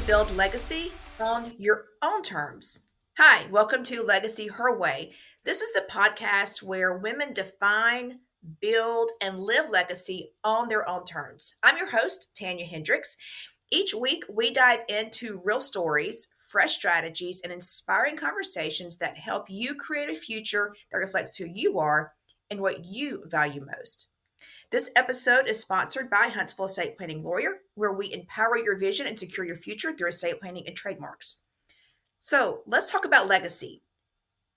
to build legacy on your own terms. Hi, welcome to Legacy Her Way. This is the podcast where women define, build, and live legacy on their own terms. I'm your host, Tanya Hendrix. Each week, we dive into real stories, fresh strategies, and inspiring conversations that help you create a future that reflects who you are and what you value most. This episode is sponsored by Huntsville Estate Planning Lawyer, where we empower your vision and secure your future through estate planning and trademarks. So let's talk about legacy,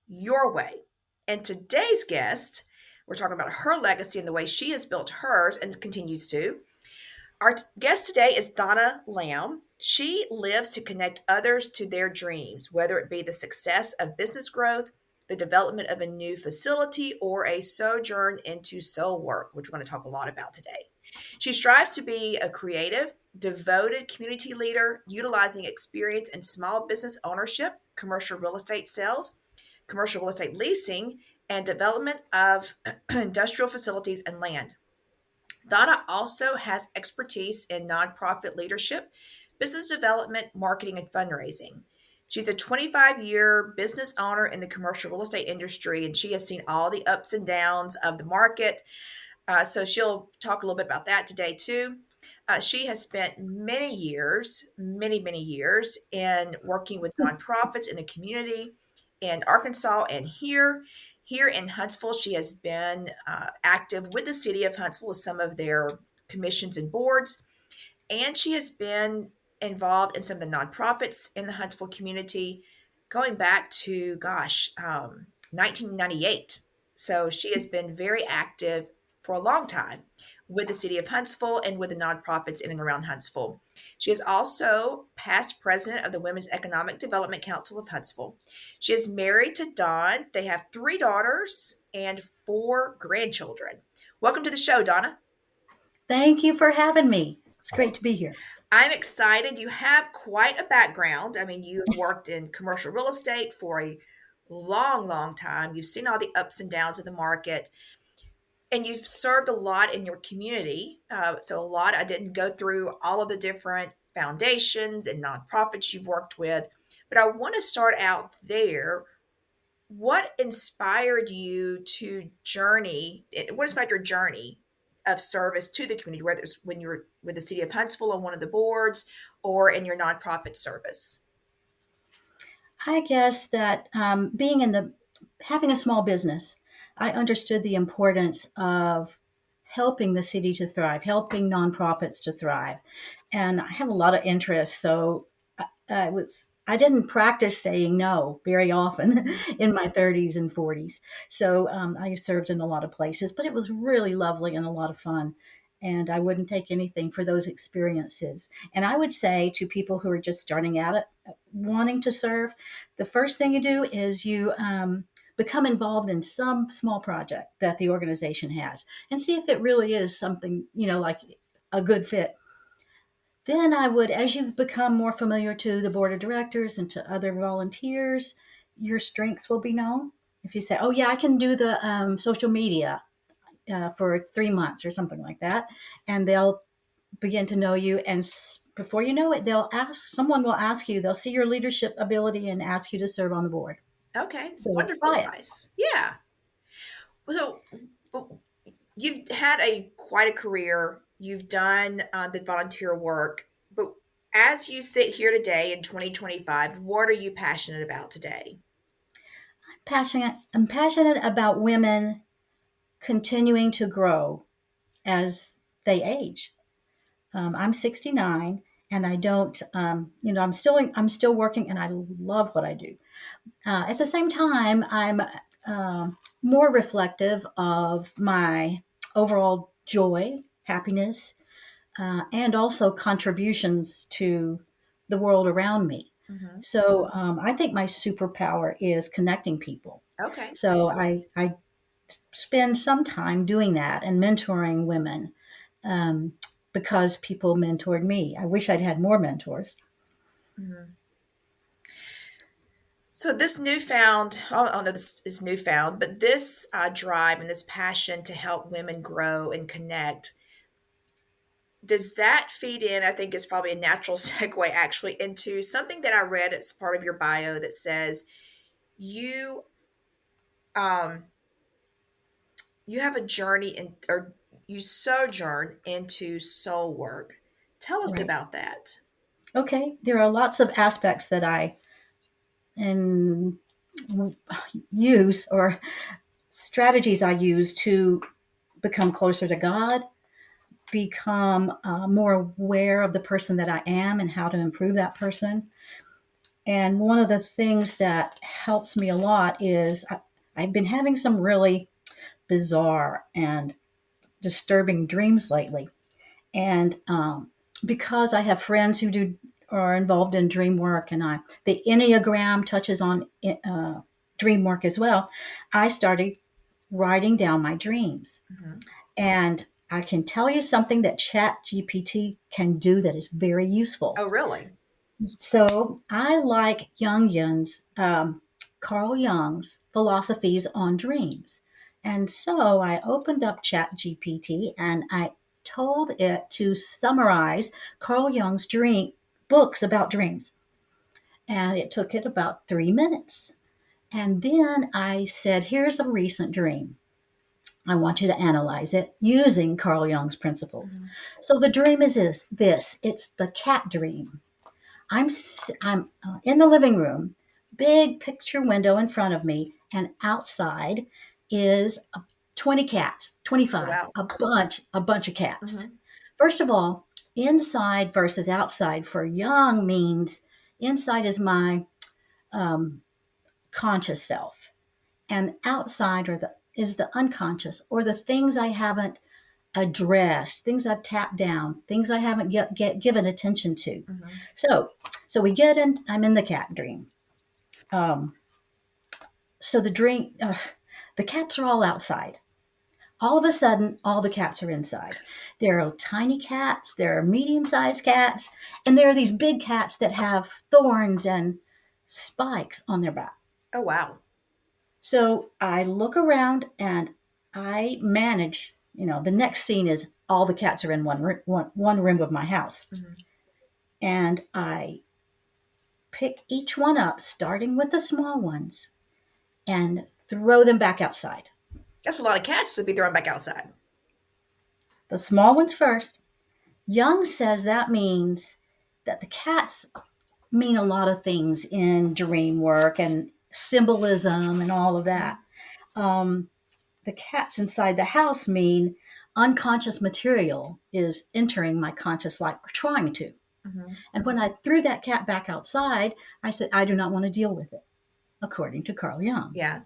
your way. And today's guest, we're talking about her legacy and the way she has built hers and continues to. Our guest today is Donna Lamb. She lives to connect others to their dreams, whether it be the success of business growth, the development of a new facility, or a sojourn into soul work, which we're going to talk a lot about today. She strives to be a creative, devoted community leader, utilizing experience in small business ownership, commercial real estate sales, commercial real estate leasing, and development of industrial facilities and land. Donna also has expertise in nonprofit leadership, business development, marketing, and fundraising. She's a 25-year business owner in the commercial real estate industry, and she has seen all the ups and downs of the market. So she'll talk a little bit about that today, too. She has spent many years in working with nonprofits in the community in Arkansas and here. Here in Huntsville, she has been active with the city of Huntsville with some of their commissions and boards. And she has been involved in some of the nonprofits in the Huntsville community going back to, 1998. So she has been very active for a long time with the city of Huntsville and with the nonprofits in and around Huntsville. She is also past president of the Women's Economic Development Council of Huntsville. She is married to Don. They have 3 daughters and 4 grandchildren. Welcome to the show, Donna. Thank you for having me. It's great to be here. I'm excited. You have quite a background. I mean, you've worked in commercial real estate for a long time. You've seen all the ups and downs of the market, and you've served a lot in your community. I didn't go through all of the different foundations and nonprofits you've worked with, but I want to start out there. What inspired you to journey? What inspired your journey of service to the community, whether it's when you were with the city of Huntsville on one of the boards or in your nonprofit service? I guess that having a small business, I understood the importance of helping the city to thrive, helping nonprofits to thrive. And I have a lot of interest. So I didn't practice saying no very often in my 30s and 40s. So I served in a lot of places, but it was really lovely and a lot of fun. And I wouldn't take anything for those experiences. And I would say to people who are just starting out wanting to serve, the first thing you do is you become involved in some small project that the organization has and see if it really is something, like a good fit. Then I would, as you become more familiar to the board of directors and to other volunteers, your strengths will be known. If you say, oh, yeah, I can do the social media for 3 months or something like that, and they'll begin to know you. And before you know it, someone will ask you, they'll see your leadership ability and ask you to serve on the board. Okay, So wonderful try it. advice. Yeah. So you've had quite a career. You've done the volunteer work, but as you sit here today in 2025, what are you passionate about today? I'm passionate about women continuing to grow as they age. I'm 69 and I don't, I'm still working and I love what I do. At the same time, I'm more reflective of my overall joy, happiness, and also contributions to the world around me. Mm-hmm. So I think my superpower is connecting people. Okay. So I spend some time doing that and mentoring women um, because people mentored me. I wish I'd had more mentors. Mm-hmm. So this newfound, I don't know this is newfound, but this drive and this passion to help women grow and connect, does that feed in? I think is probably a natural segue actually into something that I read as part of your bio that says you um you have a journey in or you sojourn into soul work. Tell us Right. about that. Okay. There are lots of aspects that I and use or strategies I use to become closer to God, become more aware of the person that I am and how to improve that person. And one of the things that helps me a lot is I've been having some really bizarre and disturbing dreams lately. And because I have friends who do are involved in dream work, and the Enneagram touches on dream work as well, I started writing down my dreams. Mhm. And I can tell you something that Chat GPT can do that is very useful. Oh, really? So I like Carl Jung's philosophies on dreams. And so I opened up Chat GPT and I told it to summarize Carl Jung's dream books about dreams. And it took it about 3 minutes. And then I said, here's a recent dream. I want you to analyze it using Carl Jung's principles. Mhm. So the dream is this it's the cat dream. I'm in the living room, big picture window in front of me, and outside is 20 cats, Oh, 25, wow. a bunch of cats. Mhm. First of all, inside versus outside for young means inside is my um, conscious self, and outside is the unconscious or the things I haven't addressed, things I've tapped down, things I haven't yet given attention to. Mhm. So, so we get in. I'm in the cat dream. Um, so the cats are all outside. All of a sudden, all the cats are inside. There are tiny cats, there are medium-sized cats, and there are these big cats that have thorns and spikes on their back. Oh, wow. So I look around and I manage. The next scene is all the cats are in one room of my house, Mhm. and I pick each one up, starting with the small ones, and throw them back outside. That's a lot of cats to be thrown back outside. The small ones first. Young says that means that the cats mean a lot of things in dream work and symbolism and all of that. Mhm. Um, the cats inside the house mean unconscious material is entering my conscious life or trying to. Mhm. And when I threw that cat back outside, I said, I do not want to deal with it, according to Carl Jung. Yeah.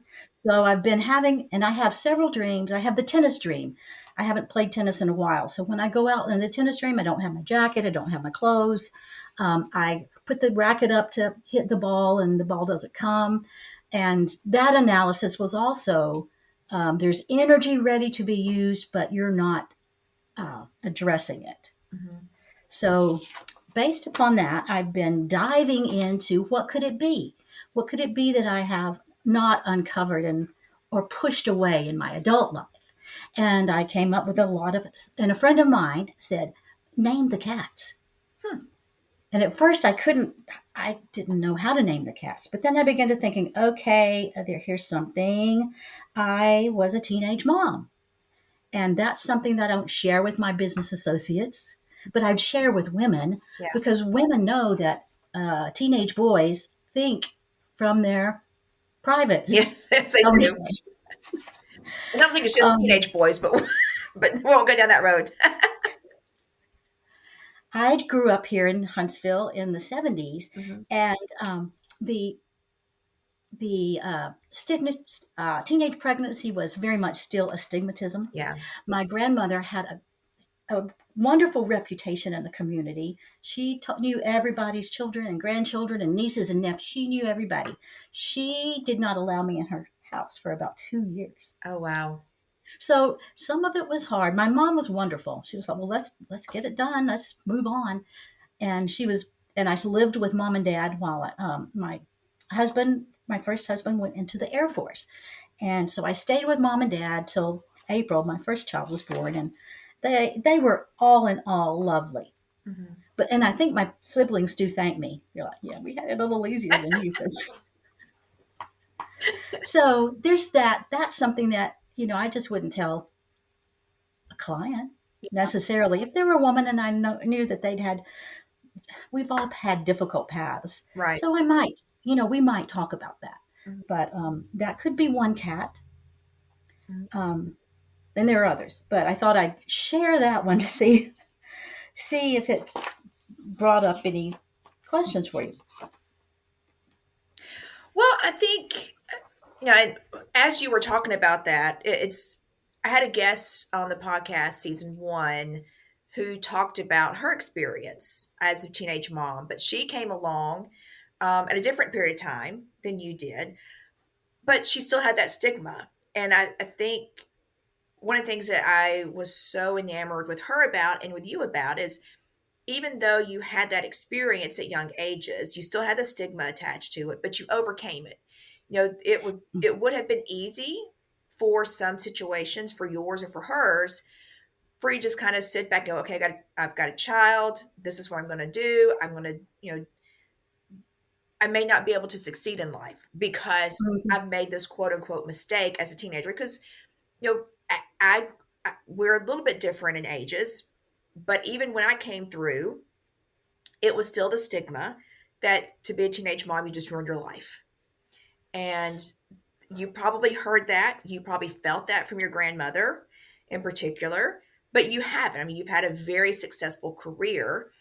So I've been having, and I have several dreams. I have the tennis dream. I haven't played tennis in a while. So when I go out in the tennis dream, I don't have my jacket, I don't have my clothes. I put the racket up to hit the ball, and the ball doesn't come. And that analysis was also there's energy ready to be used, but you're not addressing it. Mhm. So, based upon that, I've been diving into what could it be? What could it be that I have not uncovered and or pushed away in my adult life? And I came up with a lot of, and a friend of mine said, name the cats. Hmm. And at first I didn't know how to name the cats. But then I began to thinking, okay, here's something. I was a teenage mom. And that's something that I don't share with my business associates, but I'd share with women Yeah. because women know that teenage boys think from their privates. Yes, they do. Okay. I don't think it's just Um, teenage boys, but but we won't go down that road. I grew up here in Huntsville in the 70s, Mhm. and the stigma, teenage pregnancy was very much still a stigmatism. Yeah. My grandmother had a wonderful reputation in the community. She knew everybody's children and grandchildren and nieces and nephews. She knew everybody. She did not allow me in her house for about 2 years. Oh, wow. So some of it was hard. My mom was wonderful. She was like, "Well, let's get it done. Let's move on." And I lived with mom and dad while my first husband, went into the Air Force, and so I stayed with mom and dad till April. My first child was born, and they were all in all lovely. Mhm. But and I think my siblings do thank me. They're like, yeah, we had it a little easier than you. So there's that. That's something that I just wouldn't tell a client necessarily. If they were a woman and I knew that we've all had difficult paths. Right. So we might talk about that. Mhm. But that could be one cat. Mhm. Um, and there are others, but I thought I'd share that one to see if it brought up any questions for you. Well, I think, as you were talking about that, I had a guest on the podcast season one who talked about her experience as a teenage mom, but she came along at a different period of time than you did, but she still had that stigma. And I think one of the things that I was so enamored with her about and with you about is even though you had that experience at young ages, you still had the stigma attached to it, but you overcame it. It would have been easy for some situations, for yours or for hers, for you to just kind of sit back and go, okay, I've got a child. This is what I'm going to do. I'm going to, I may not be able to succeed in life because Mhm. I've made this quote unquote mistake as a teenager. Because we're a little bit different in ages, but even when I came through, it was still the stigma that to be a teenage mom, you just ruined your life. And you probably heard that. You probably felt that from your grandmother in particular, but you haven't. I mean, you've had a very successful career.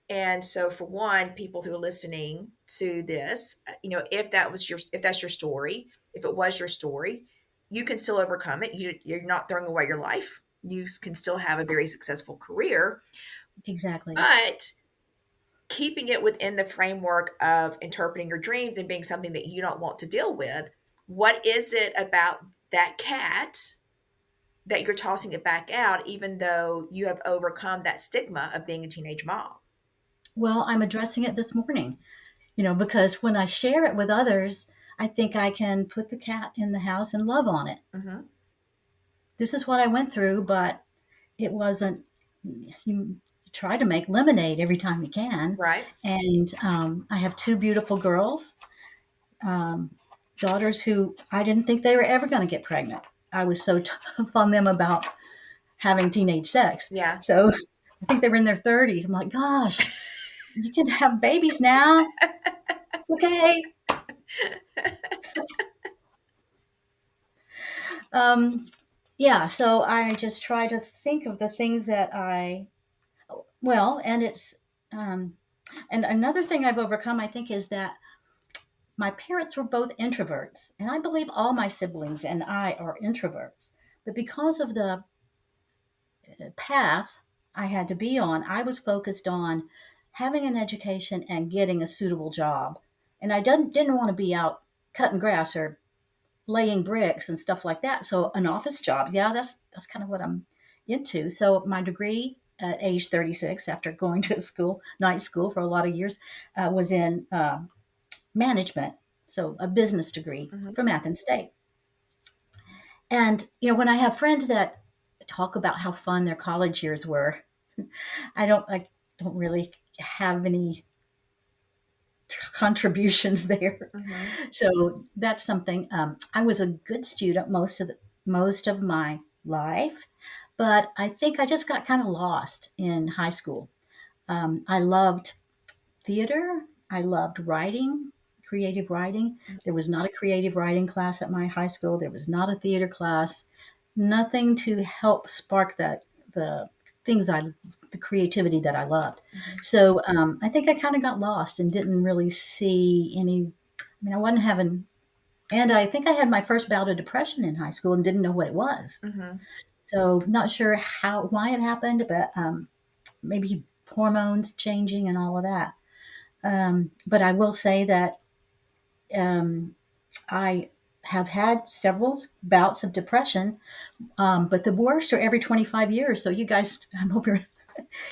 And so for one, people who are listening to this, if that's your story, if it was your story, you can still overcome it. You're not throwing away your life. You can still have a very successful career, Exactly. but keeping it within the framework of interpreting your dreams and being something that you don't want to deal with. What is it about that cat that you're tossing it back out, even though you have overcome that stigma of being a teenage mom? Well, I'm addressing it this morning, because when I share it with others, I think I can put the cat in the house and love on it. Hmm. This is what I went through, but it wasn't. You try to make lemonade every time you can, Right. and I have two beautiful girls, um, daughters who I didn't think they were ever going to get pregnant. I was so tough on them about having teenage sex. Yeah. So I think they were in their 30s. I'm like, gosh, you can have babies now. Okay. Um, yeah. So I just try to think of the things that and it's, um, and another thing I've overcome, I think, is that my parents were both introverts. And I believe all my siblings and I are introverts. But because of the path I had to be on, I was focused on having an education and getting a suitable job. And I didn't want to be out cutting grass or laying bricks and stuff like that. So an office job, yeah, that's kind of what I'm into. So my degree at age 36, after going to night school for a lot of years, was in management. So a business degree Hmm. from Athens State. And when I have friends that talk about how fun their college years were, I don't really have any contributions there. Hmm. So that's something. I was a good student most of my life, but I think I just got kind of lost in high school. I loved theater. I loved writing, creative writing. There was not a creative writing class at my high school. There was not a theater class. Nothing to help spark the things the creativity that I loved. Hmm. So I think I kind of got lost and didn't really see any. I mean, I wasn't having, and I think I had my first bout of depression in high school and didn't know what it was. Hmm. So not sure why it happened, but maybe hormones changing and all of that. But I will say that um, I have had several bouts of depression, but the worst are every 25 years. So you guys, I'm hoping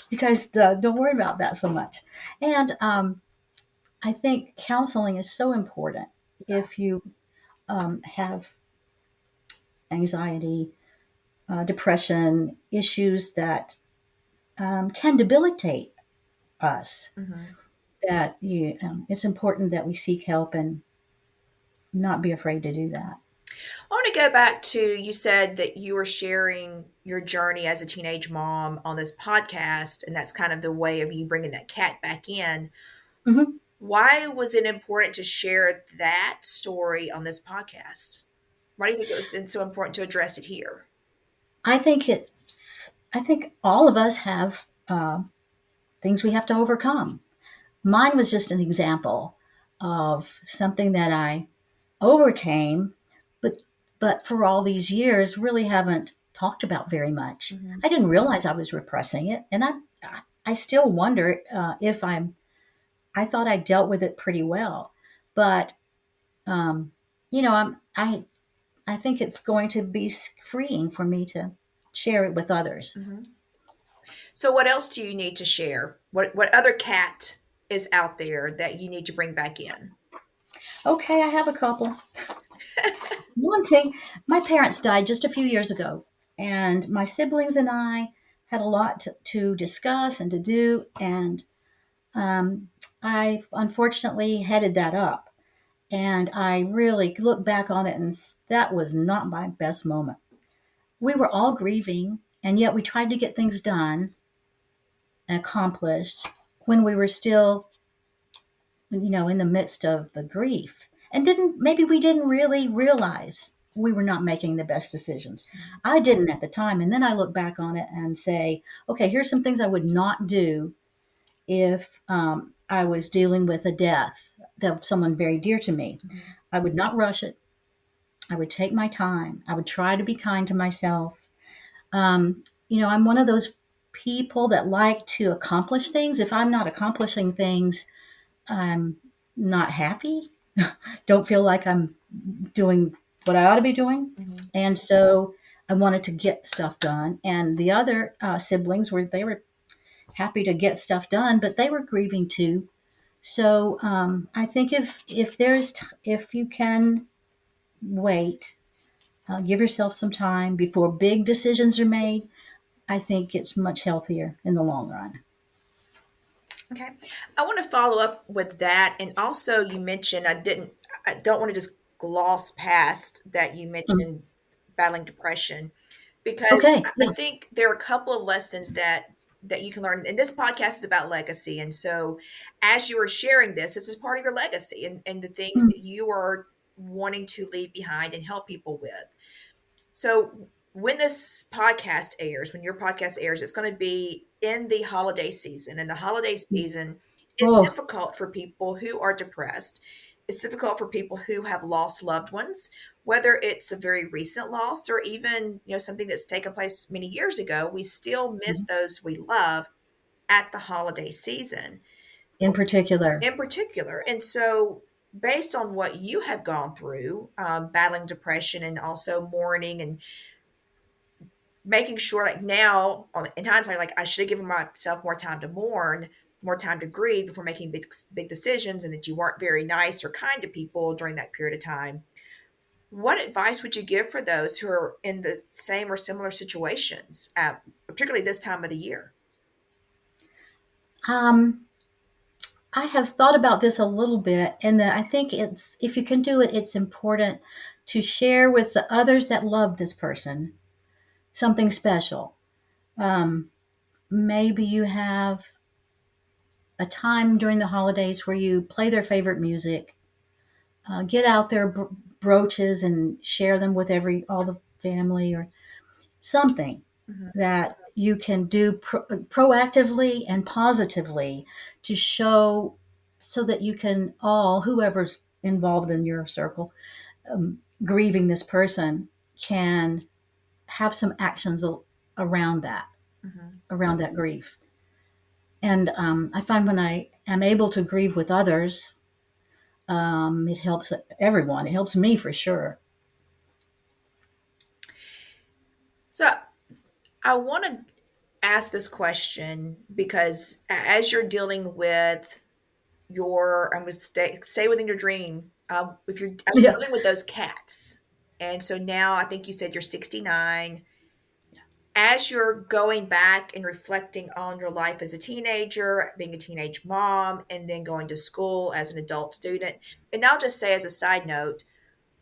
you guys don't worry about that so much. And I think counseling is so important if you have anxiety, depression, issues that can debilitate us. Mhm. It's important that we seek help and not be afraid to do that. I want to go back to you said that you were sharing your journey as a teenage mom on this podcast, and that's kind of the way of you bringing that cat back in. Hmm. Why was it important to share that story on this podcast? Why do you think it was so important to address it here? I think all of us have things we have to overcome. Mine was just an example of something that I overcame, but for all these years really haven't talked about very much. Mhm. I didn't realize I was repressing it, and I still wonder if I'm. I thought I dealt with it pretty well, but um, I think it's going to be freeing for me to share it with others. Mhm. So what else do you need to share? What other cat is out there that you need to bring back in? Okay, I have a couple. One thing, my parents died just a few years ago, and my siblings and I had a lot to discuss and to do, and um, I unfortunately headed that up. And I really look back on it, and that was not my best moment. We were all grieving, and yet we tried to get things done and accomplished when we were still, in the midst of the grief. And didn't maybe we didn't really realize we were not making the best decisions. I didn't at the time, and then I look back on it and say, okay, here's some things I would not do if I was dealing with a death of someone very dear to me. Mhm. I would not rush it. I would take my time. I would try to be kind to myself. I'm one of those people that like to accomplish things. If I'm not accomplishing things, I'm not happy. Don't feel like I'm doing what I ought to be doing. Mhm. And so I wanted to get stuff done. And the other siblings they were happy to get stuff done, but they were grieving too. So I think if you can wait, give yourself some time before big decisions are made. I think it's much healthier in the long run. Okay. I want to follow up with that. And also you mentioned I don't want to just gloss past that you Mm. mentioned battling depression because Okay. I Yeah. think there are a couple of lessons that you can learn. And this podcast is about legacy. And so as you are sharing this is part of your legacy and the things Mm. that you are wanting to leave behind and help people with. So when this podcast airs, when your podcast airs, it's going to be in the holiday season. And the holiday season is Oh, difficult for people who are depressed. It's difficult for people who have lost loved ones, whether it's a very recent loss or even, something that's taken place many years ago. We still miss those we love at the holiday season in particular. in particular. And so based on what you have gone through, battling depression and also mourning and making sure like now in hindsight, like I should have given myself more time to mourn, more time to grieve before making big decisions, and that you weren't very nice or kind to people during that period of time. What advice would you give for those who are in the same or similar situations, particularly this time of the year? Um, I have thought about this a little bit, and that I think it's if you can do it, it's important to share with the others that love this person something special. Um, Maybe you have a time during the holidays where you play their favorite music, get out their brooches and share them with all the family, or something Mhm, that you can do proactively and positively to show, so that you can all, whoever's involved in your circle, grieving this person, can have some actions around that, mhm. around that grief. And I find when I am able to grieve with others, it helps everyone. It helps me for sure. So I want to ask this question because as you're dealing with I'm going to stay within your dream. If you're Yeah. dealing with those cats, and so now I think you said you're 69. as you're going back and reflecting on your life as a teenager, being a teenage mom, and then going to school as an adult student, and I'll just say as a side note,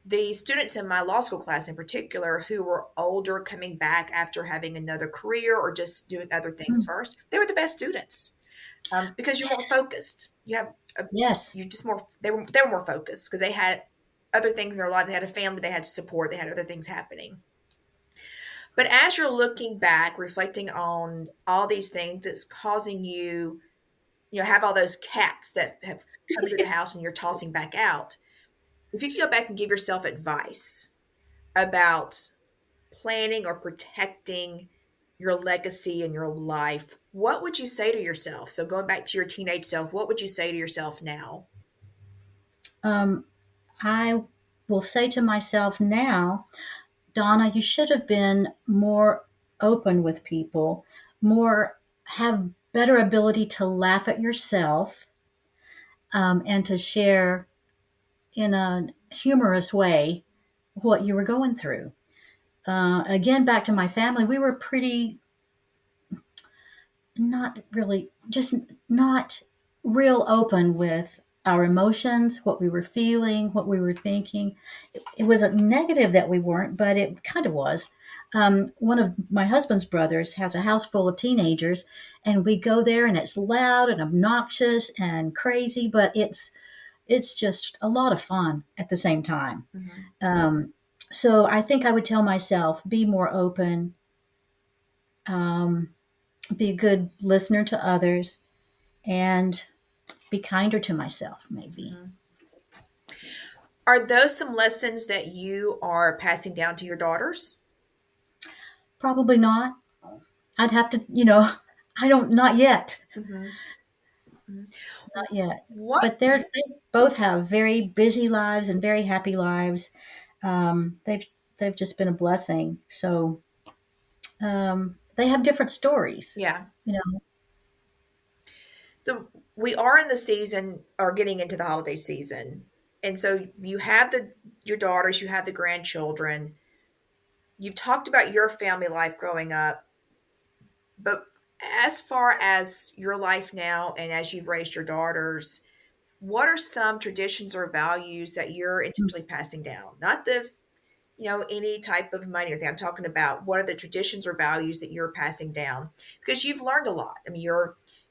the students in my law school class in particular who were older coming back after having another career or just doing other things Mm. first, they were the best students because you're more Yes. focused. You have a, Yes. you just more they were more focused because they had other things in their lives. They had a family they had to support. They had other things happening. But as you're looking back, reflecting on all these things, it's causing you, have all those cats that have come into the house and you're tossing back out. If you could go back and give yourself advice about planning or protecting your legacy in your life, what would you say to yourself? So going back to your teenage self, what would you say to yourself now? Um, I will say to myself now, Donna, you should have been more open with people, more have better ability to laugh at yourself, and to share in a humorous way what you were going through. Again, back to my family, we were pretty not really, just not real open with our emotions, what we were feeling, what we were thinking. It was a negative that we weren't, but it kind of was. One of my husband's brothers has a house full of teenagers, and we go there, and it's loud and obnoxious and crazy, but it's just a lot of fun at the same time. Mhm. Um, so I think I would tell myself, be more open, um, be a good listener to others, and be kinder to myself, maybe. Mhm. Are those some lessons that you are passing down to your daughters? Probably not. I'd have to, I don't, not yet, Mhm. Mhm. not yet. What But they both have very busy lives and very happy lives. They've just been a blessing. So they have different stories, yeah. you know. So we are in the season or getting into the holiday season. And so you have your daughters, you have the grandchildren. You've talked about your family life growing up, but as far as your life now and as you've raised your daughters, what are some traditions or values that you're intentionally passing down? Not any type of money or thing. I'm talking about what are the traditions or values that you're passing down because you've learned a lot. I mean,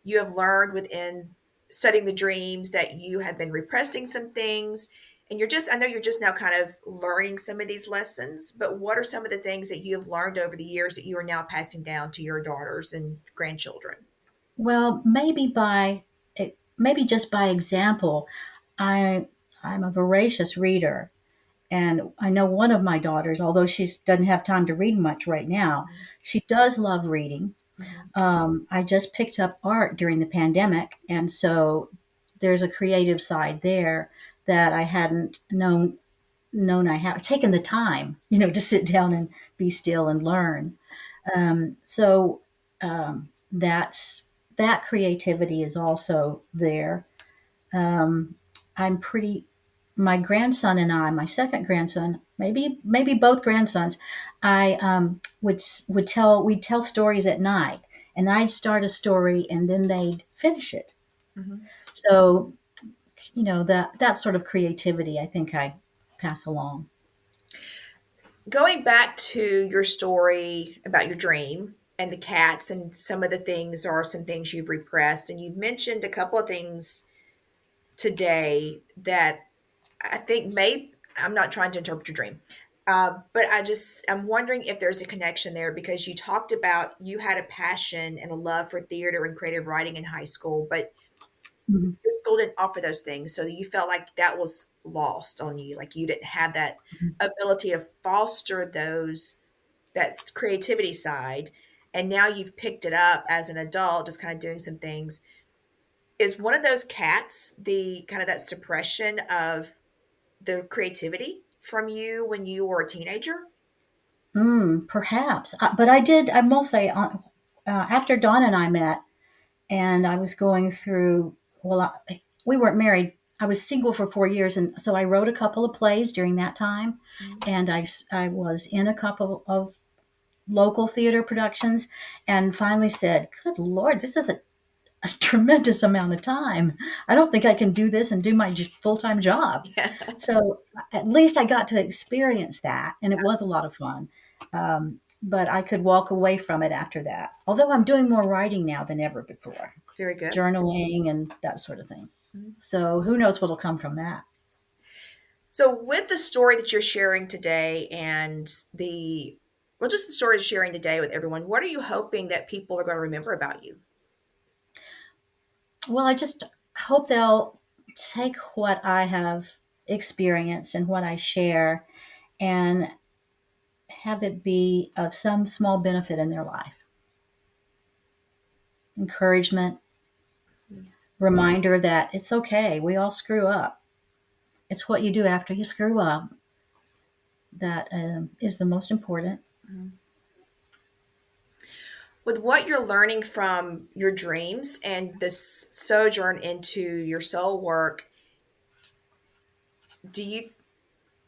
you have learned within studying the dreams that you have been repressing some things, and I know you're just now kind of learning some of these lessons. But what are some of the things that you have learned over the years that you are now passing down to your daughters and grandchildren? Well, maybe just by example, I I'm a voracious reader. And I know one of my daughters, although she doesn't have time to read much right now, she does love reading. Mhm. I just picked up art during the pandemic, and so there's a creative side there that I hadn't known I have taken the time, to sit down and be still and learn. So that's that creativity is also there. Um, I'm pretty. My grandson and I, my second grandson, maybe both grandsons, I we'd tell stories at night, and I'd start a story, and then they'd finish it. Mhm. So that sort of creativity, I think I pass along. Going back to your story about your dream and the cats and some of the things are some things you've repressed, and you've mentioned a couple of things today that I think I'm not trying to interpret your dream, but I'm wondering if there's a connection there because you talked about you had a passion and a love for theater and creative writing in high school, but Mhm. your school didn't offer those things, so you felt like that was lost on you, like you didn't have that ability to foster that creativity side, and now you've picked it up as an adult, just kind of doing some things. Is one of those cats the kind of that suppression of the creativity from you when you were a teenager? Perhaps, but I must say, after Dawn and I met, and I was going through. Well, we weren't married. I was single for 4 years, and so I wrote a couple of plays during that time, Mhm. and I was in a couple of local theater productions, and finally said, "Good Lord, this is a tremendous amount of time. I don't think I can do this and do my full time job." Yeah. So at least I got to experience that, and it was a lot of fun. But I could walk away from it after that. Although I'm doing more writing now than ever before, Very good. journaling and that sort of thing. Mhm. So who knows what'll come from that? So, with the story that you're sharing today and just the story you're sharing today with everyone, what are you hoping that people are going to remember about you? Well, I just hope they'll take what I have experienced and what I share and have it be of some small benefit in their life. Encouragement, reminder that it's okay. We all screw up. It's what you do after you screw up that is the most important. Mhm. With what you're learning from your dreams and this sojourn into your soul work, do you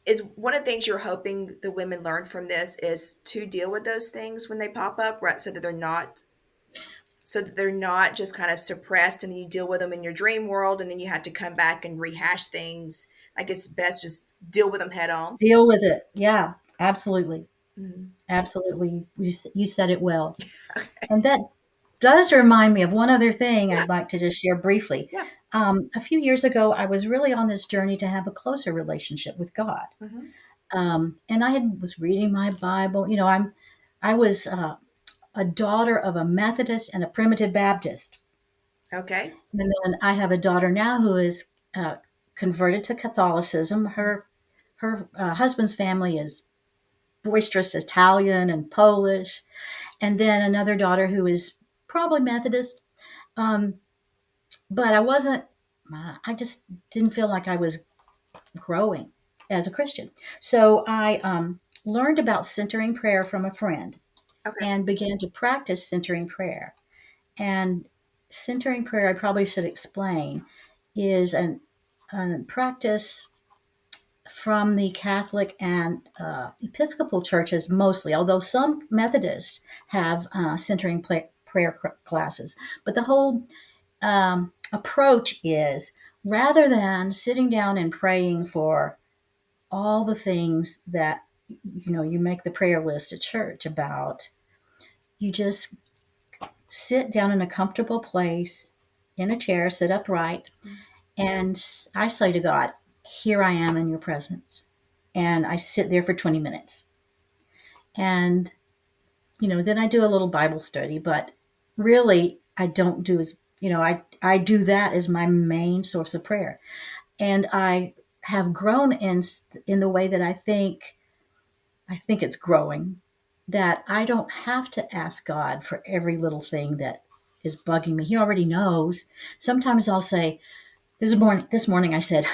is one of the things you're hoping the women learn from this is to deal with those things when they pop up, right? So that they're not just kind of suppressed and then you deal with them in your dream world and then you have to come back and rehash things. Like it's best just deal with them head on. Deal with it. Yeah, absolutely. Mhm. Absolutely. You said it well. Okay. And that does remind me of one other thing Yeah. I'd like to just share briefly. Yeah. A few years ago, I was really on this journey to have a closer relationship with God. Mhm. And was reading my Bible. I was a daughter of a Methodist and a Primitive Baptist. Okay. And then I have a daughter now who is uh, converted to Catholicism. Her husband's family is boisterous Italian and Polish, and then another daughter who is probably Methodist. Um, but I wasn't. I just didn't feel like I was growing as a Christian. So I learned about centering prayer from a friend Okay. and began to practice centering prayer. And centering prayer, I probably should explain, is a practice from the Catholic and Episcopal churches mostly, although some Methodists have centering prayer classes. But the whole approach is rather than sitting down and praying for all the things that you make the prayer list at church about, you just sit down in a comfortable place in a chair, sit upright, and I say to God, "Here I am in your presence." And I sit there for 20 minutes. And, then I do a little Bible study, but really I don't do I do that as my main source of prayer. And I have grown in the way that I think it's growing, that I don't have to ask God for every little thing that is bugging me. He already knows. Sometimes I'll say, this morning I said,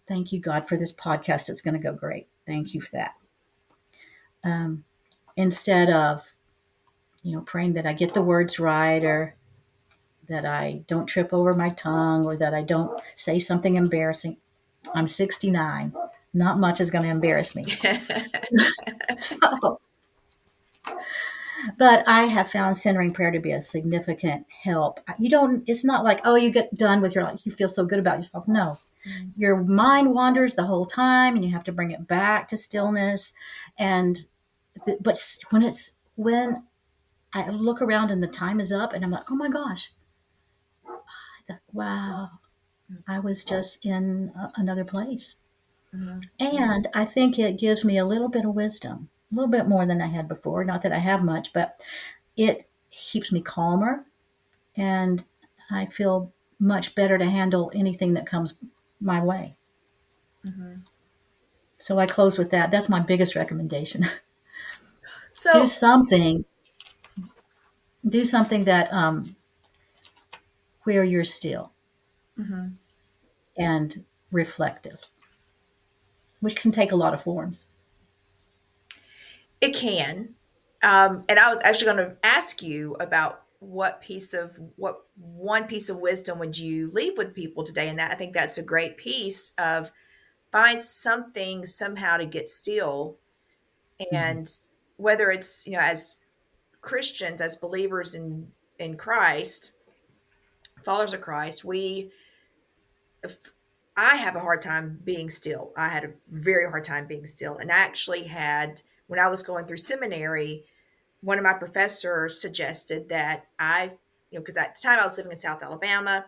"Thank you, God, for this podcast. It's going to go great. Thank you for that." Um, Instead of, praying that I get the words right, or that I don't trip over my tongue, or that I don't say something embarrassing. I'm 69. Not much is going to embarrass me. So, but I have found centering prayer to be a significant help. It's not like, oh, you get done with your life, you feel so good about yourself. No, Mhm. your mind wanders the whole time and you have to bring it back to stillness. And, but when I look around and the time is up and I'm like, oh my gosh, wow, I was just in another place. Mhm. And I think it gives me a little bit of wisdom, a little bit more than I had before. Not that I have much, but it keeps me calmer, and I feel much better to handle anything that comes my way. Mhm. So I close with that. That's my biggest recommendation. do So, something, do something that where you're still mhm, and reflective, which can take a lot of forms. it can. And I was actually going to ask you about what one piece of wisdom would you leave with people today? And that I think that's a great piece of find something somehow to get still Mhm. and whether it's, as Christians, as believers in Christ, followers of Christ, if I have a hard time being still. I had a very hard time being still. And I actually had, when I was going through seminary, one of my professors suggested that because at the time I was living in South Alabama,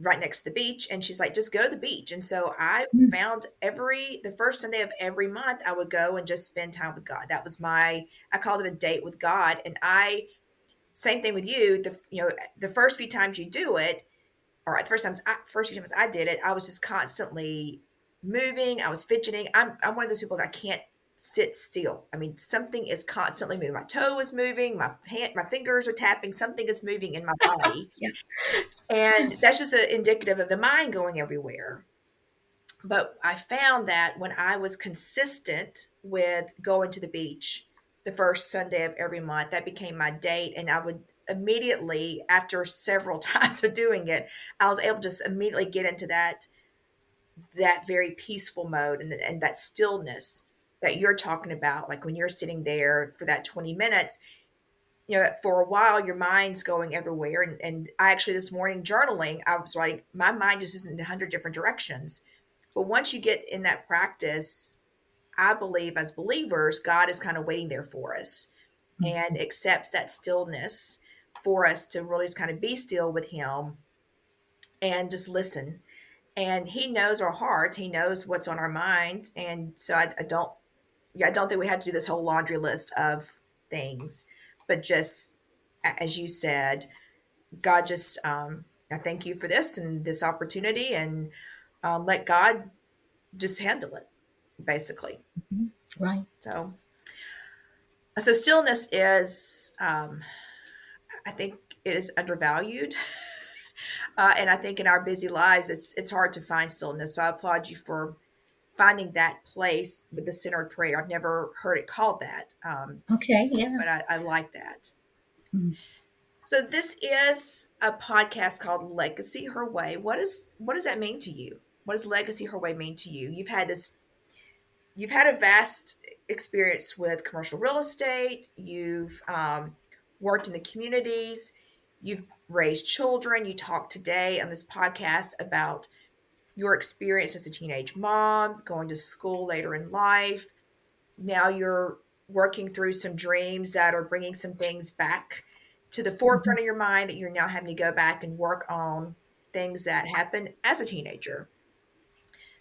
right next to the beach, and she's like, just go to the beach. And so I Mm. found the first Sunday of every month, I would go and just spend time with God. That was I called it a date with God. And same thing with you, the first few times you do it, or the first few times I did it, I was just constantly moving. I was fidgeting. I'm one of those people that can't sit still. I mean, something is constantly moving. My toe is moving. My fingers are tapping. Something is moving in my body, Yeah. and that's just indicative of the mind going everywhere. But I found that when I was consistent with going to the beach the first Sunday of every month, that became my date. And I would immediately, after several times of doing it, I was able to just immediately get into that very peaceful mode and that stillness that you're talking about. Like when you're sitting there for that 20 minutes, for a while your mind's going everywhere. And I actually this morning journaling, I was writing, my mind just is in 100 different directions. But once you get in that practice, I believe as believers, God is kind of waiting there for us and Mhm. accepts that stillness for us to really just kind of be still with Him and just listen. And He knows our hearts, He knows what's on our mind. And so I don't think we have to do this whole laundry list of things, but just as you said, God just, I thank you for this and this opportunity, and let God just handle it, basically. Mhm. Right. So stillness is, I think it is undervalued. And I think in our busy lives, it's hard to find stillness. So I applaud you for finding that place with the centered prayer. I've never heard it called that, Okay. Yeah. but I like that. Mm. So this is a podcast called Legacy Her Way. What does that mean to you? What does Legacy Her Way mean to you? You've had a vast experience with commercial real estate. You've worked in the communities. You've raised children. You talked today on this podcast about your experience as a teenage mom, going to school later in life. Now you're working through some dreams that are bringing some things back to the Mhm. forefront of your mind that you're now having to go back and work on things that happened as a teenager.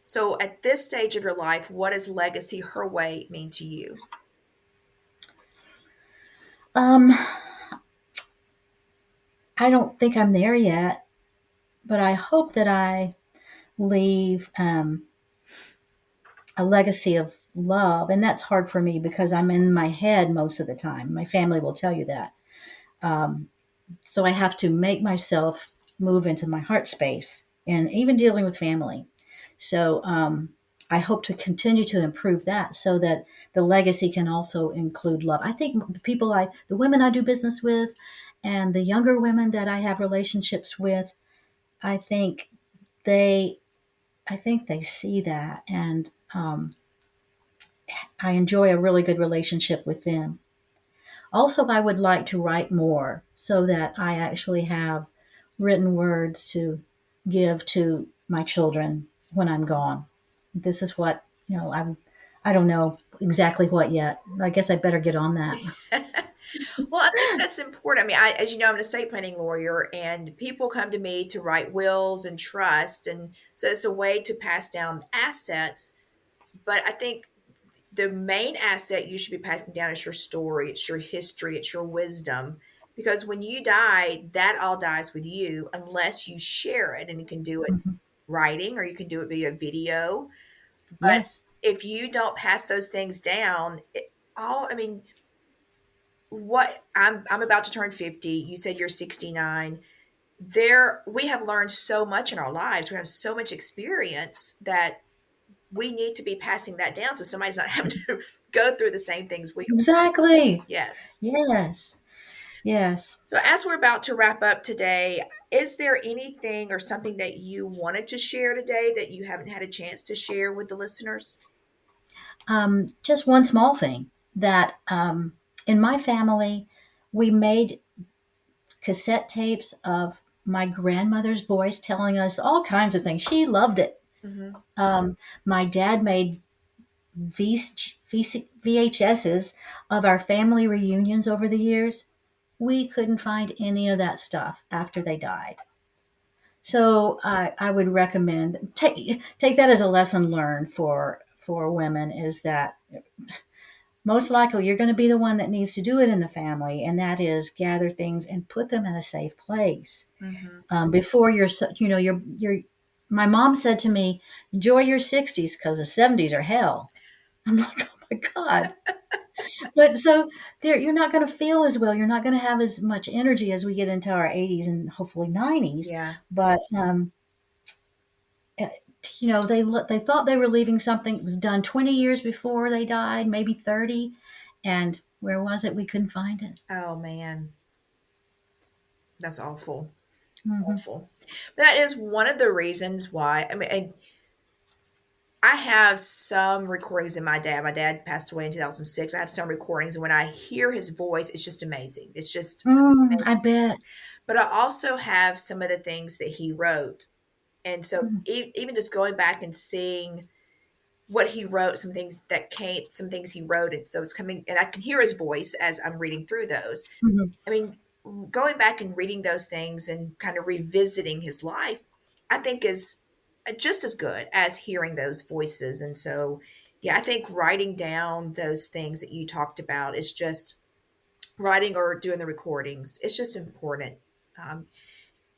So at this stage of your life, what does Legacy Her Way mean to you? Um, I don't think I'm there yet, but I hope that I leave a legacy of love. And that's hard for me because I'm in my head most of the time. My family will tell you that. Um, so I have to make myself move into my heart space and even dealing with family. So I hope to continue to improve that so that the legacy can also include love. I think the women I do business with, and the younger women that I have relationships with, I think they, I think they see that, and I enjoy a really good relationship with them. Also, I would like to write more so that I actually have written words to give to my children when I'm gone. This is what, I don't know exactly what yet. I guess I better get on that. Well, I think that's important. I mean, as you know, I'm an estate planning lawyer, and people come to me to write wills and trust, and so it's a way to pass down assets. But I think the main asset you should be passing down is your story, it's your history, it's your wisdom. Because when you die, that all dies with you unless you share it, and you can do it Mhm. writing or you can do it via video. But Yes. if you don't pass those things down, I mean, I'm about to turn 50. You said you're 69. We have learned so much in our lives. We have so much experience that we need to be passing that down so somebody's not having to go through the same things we are. Exactly. Yes. Yes. Yes. So as we're about to wrap up today, is there anything or something that you wanted to share today that you haven't had a chance to share with the listeners? Just one small thing that in my family, we made cassette tapes of my grandmother's voice telling us all kinds of things. She loved it. Mhm. My dad made VHSs of our family reunions over the years. We couldn't find any of that stuff after they died. So I would recommend take that as a lesson learned for women, is that most likely you're going to be the one that needs to do it in the family, and that is gather things and put them in a safe place Mhm. before you're. My mom said to me, "Enjoy your 60s because the 70s are hell." I'm like, "Oh my god!" But so there, you're not going to feel as well. You're not going to have as much energy as we get into our 80s and hopefully 90s. Yeah. But uh, they thought they were leaving something that was done 20 years before they died, maybe 30, and where was it? We couldn't find it. Oh man, that's awful. Hmm. Awful. But that is one of the reasons why. I mean, and I have some recordings in my dad. My dad passed away in 2006. I have some recordings, and when I hear his voice, it's just amazing. It's just I amazing. bet. But I also have some of the things that he wrote. And so Mm-hmm. even just going back and seeing what he wrote, some things he wrote, and so it's coming, and I can hear his voice as I'm reading through those. I mean, going back and reading those things and kind of revisiting his life, I think is just as good as hearing those voices. And so, yeah, I think writing down those things that you talked about is just writing or doing the recordings. It's just important. Um,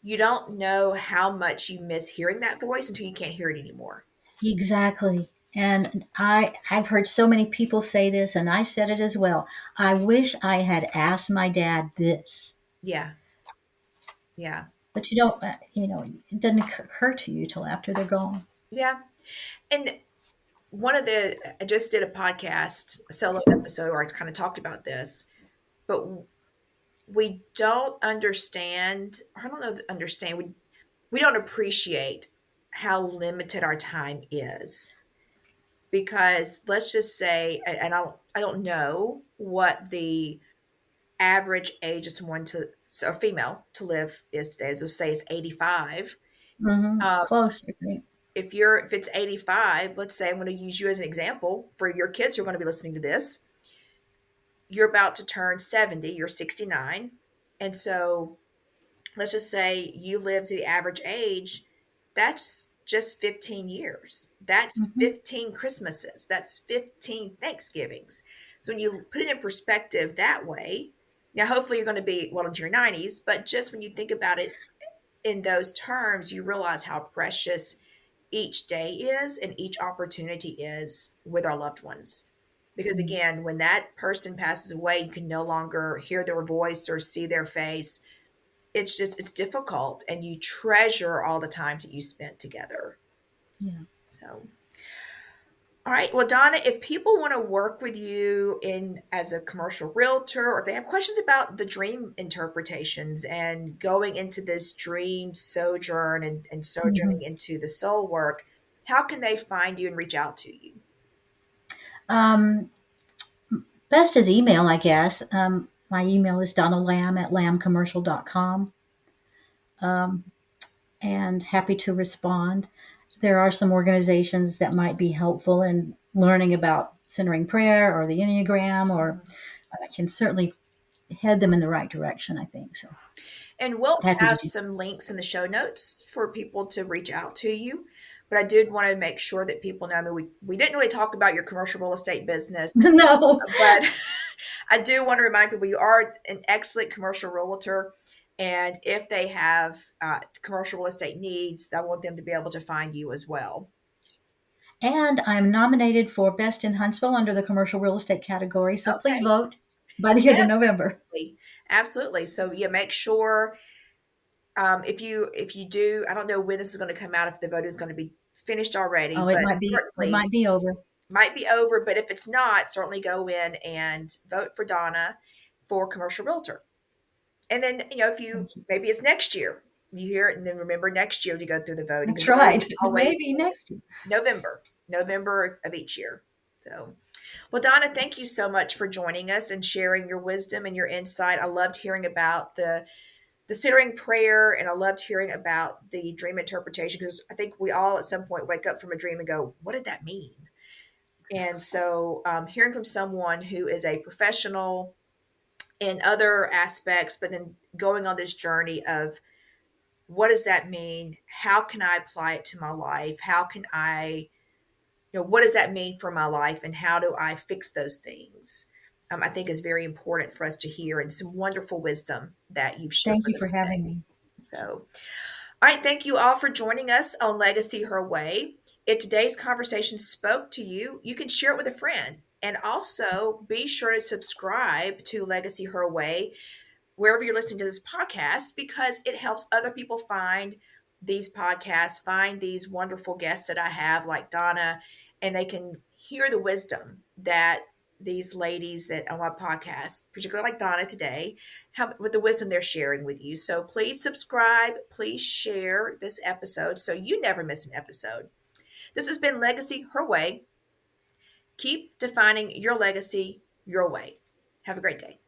you don't know how much you miss hearing that voice until you can't hear it anymore. Exactly. And I've heard so many people say this, and I said it as well. I wish I had asked my dad this, Yeah, yeah, but you don't. It doesn't occur to you till after they're gone. yeah. And I just did a podcast, a solo episode where I kind of talked about this, but we don't understand, or I don't know, understand, we don't appreciate how limited our time is. Because let's just say, and I don't know what the average age of someone to, so a female to live is today. Let's just say it's 85. Um, Close, I think. if it's 85, let's say I'm going to use you as an example for your kids who are going to be listening to this. You're about to turn 70, you're 69. And so let's just say you live to the average age, that's just 15 years. That's Hmm. 15 Christmases. That's 15 Thanksgivings. So when you put it in perspective that way, now hopefully you're going to be well into your 90s, but just when you think about it in those terms, you realize how precious each day is and each opportunity is with our loved ones. Because again, when that person passes away, you can no longer hear their voice or see their face. It's difficult, and you treasure all the times that you spent together. Yeah. So, all right. Well, Donna, if people want to work with you in as a commercial realtor, or if they have questions about the dream interpretations and going into this dream sojourn and Hmm. sojourning into the soul work, how can they find you and reach out to you? Um, Best is email, I guess. My email is Donna Lamb at lambcommercial.com. Um, and happy to respond. There are some organizations that might be helpful in learning about centering prayer or the Enneagram, or Mhm. I can certainly head them in the right direction, I think. So And we'll happy to have do some links in the show notes for people to reach out to you. But I did want to make sure that people know. I mean, we didn't really talk about your commercial real estate business, that. No. but I do want to remind people you are an excellent commercial realtor. And if they have commercial real estate needs, I want them to be able to find you as well. And I'm nominated for Best in Huntsville under the commercial real estate category. So please Okay. vote by the end of Yes, November. absolutely. Absolutely. So yeah, make sure if you do, I don't know when this is going to come out, if the vote is going to be finished already, Oh, but it certainly might be over. might be over. But if it's not, certainly go in and vote for Donna for commercial realtor. And then, if you Thank you. maybe it's next year, you hear it, and then remember next year to go through the voting That's because the voting right. is always Maybe next year. November of each year. So, Well, Donna, thank you so much for joining us and sharing your wisdom and your insight. I loved hearing about the centering prayer, and I loved hearing about the dream interpretation because I think we all at some point wake up from a dream and go, "What did that mean?" And so, hearing from someone who is a professional in other aspects, but then going on this journey of what does that mean? How can I apply it to my life? How can I, what does that mean for my life? And how do I fix those things? I think is very important for us to hear, and some wonderful wisdom that you've shared Thank with you us for having today. me. So, all right, thank you all for joining us on Legacy Her Way. If today's conversation spoke to you, you can share it with a friend. And also be sure to subscribe to Legacy Her Way wherever you're listening to this podcast, because it helps other people find these podcasts, find these wonderful guests that I have, like Donna, and they can hear the wisdom that these ladies that on my podcast, particularly like Donna today, have with the wisdom they're sharing with you. So please subscribe, please share this episode so you never miss an episode. This has been Legacy Her Way. Keep defining your legacy your way. Have a great day.